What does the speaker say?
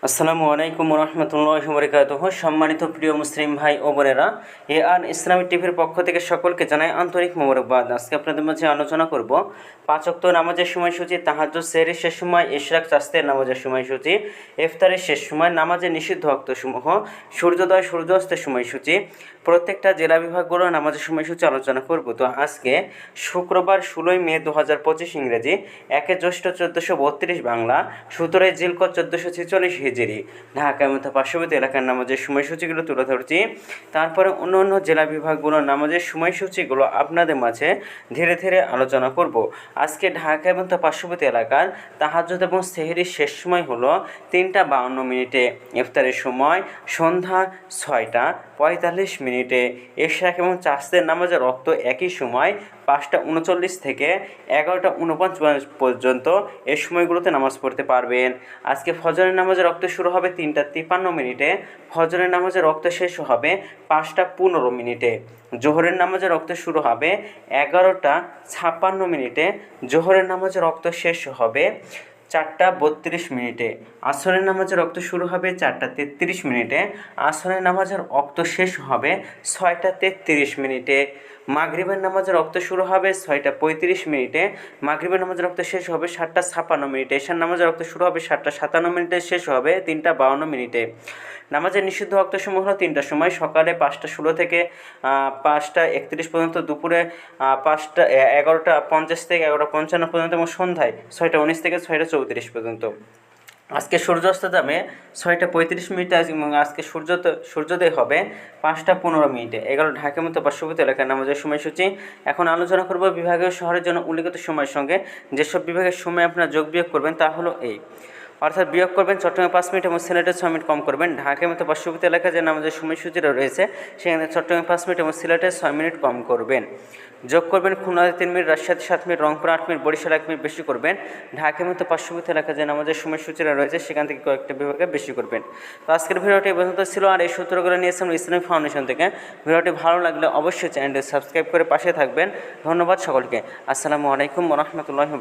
আসসালামু আলাইকুম রহমতুল্লাহি ওয়া বারাকাতুহু। সম্মানিত প্রিয় মুসলিম ভাই ও বোনেরা, ইসলামিক টিভির পক্ষ থেকে সকলকে জানাই আন্তরিক মোবারকবাদ। আজকে আপনাদের মাঝে আলোচনা করব 5 ওয়াক্ত নামাজের সময়সূচি, তাহাজ্জুদ সেহরির শেষ সময়, ইশরাক চাস্তের নামাজের সময়সূচি, ইফতারের শেষ সময়, নামাজের নিষিদ্ধ ওয়াক্তসমূহ, সূর্যোদয় সূর্যাস্তের সময়সূচি, প্রত্যেকটা জেলা বিভাগগুলো নামাজের সময়সূচি আলোচনা করব। তো আজকে শুক্রবার 16 মে 2025 ইংরেজি, 1 জ্যৈষ্ঠ 1432 বাংলা, 17 জিলকদ 1446 হিজরি, ঢাকা মতো পার্শ্ববর্তী এলাকার নামাজের সময়সূচিগুলো তুলে ধরছি। তারপরে অন্য অন্য জেলা বিভাগগুলোর নামাজের সময়সূচিগুলো আপনাদের মাঝে ধীরে ধীরে আলোচনা করব। আজকে ঢাকা এবং তার পার্শ্ববর্তী এলাকার তাহাজ্জুদ এবং সেহরির শেষ সময় হলো 3টা 52 ইফতারের সময় সন্ধ্যা 6টা 45 মিনিটে, ইশরাক এবং চাস্তের নামাজের রক্ত একই সময় 5টা 39 থেকে 11টা 49 পর্যন্ত এই সময়গুলোতে নামাজ পড়তে পারবেন। আজকে ফজরের নামাজের রক্ত শুরু হবে 3টা 53 ফজরের নামাজের রক্ত শেষ হবে 5টা 15 জোহরের নামাজের রক্ত শুরু হবে 11টা 56 জোহরের নামাজের রক্ত শেষ হবে 4টা 32 আসরের নামাজের রক্ত শুরু হবে 4টা 33 আসরের নামাজের রক্ত শেষ হবে 6টা 33 মাগরিবের নামাজের রক্ত শুরু হবে 6টা 35 মাগরিবের নামাজের রক্ত শেষ হবে 7টা 56 এশার নামাজের রক্ত শুরু হবে 7টা 57 শেষ হবে 3টা 52 নামাজের নিষিদ্ধ ওয়াক্তসমূহ হলো 3টার সময়, সকালে 5টা 16 থেকে 5টা 31 পর্যন্ত, দুপুরে 11টা 50 থেকে 11টা 55 পর্যন্ত এবং সন্ধ্যায় 6টা 19 থেকে 6টা 34 পর্যন্ত। আজকে সূর্যাস্ত যাবে 6টা 35 এবং আজকে সূর্যোদয় হবে 5টা 15। এগুলো ঢাকার মতো পার্শ্ববর্তী এলাকার নামাজের সময়সূচি। এখন আলোচনা করব বিভাগীয় শহরের জন্য উল্লিখিত সময়ের সঙ্গে যেসব বিভাগের সময় আপনারা যোগ বিয়োগ করবেন তা হলো এই, অর্থাৎ বিয়োগ করবেন চট্টগ্রামে 5 মিনিট এবং সিলেটে 6 মিনিট কম করবেন। ঢাকার মতো পার্শ্ববর্তী এলাকায় যে নামাজের সময়সূচিটা রয়েছে সেখানে চট্টগ্রামে 5 মিনিট এবং সিলেটে 6 মিনিট কম করবেন। যোগ করবেন খুলনাতে 3 মিনিট, রাজশাহীতে 7 minute, Rangpur 8 minute, Barishal 1 minute বেশি করবেন। ঢাকার মতো পার্শ্ববর্তী এলাকায় যে নামাজের সময়সূচিটা রয়েছে সেখান থেকে কয়েকটা বিভাগে বেশি করবেন। তো আজকের ভিডিওটি এই পর্যন্ত ছিল, আর এই সূত্রগুলো নিয়েছিলাম ইসলামিক ফাউন্ডেশন থেকে। ভিডিওটি ভালো লাগলে অবশ্যই চ্যানেলটি সাবস্ক্রাইব করে পাশে থাকবেন। ধন্যবাদ সকলকে। আসসালামু আলাইকুম ওয়া রাহমাতুল্লাহি ওয়া বারাকাতুহু।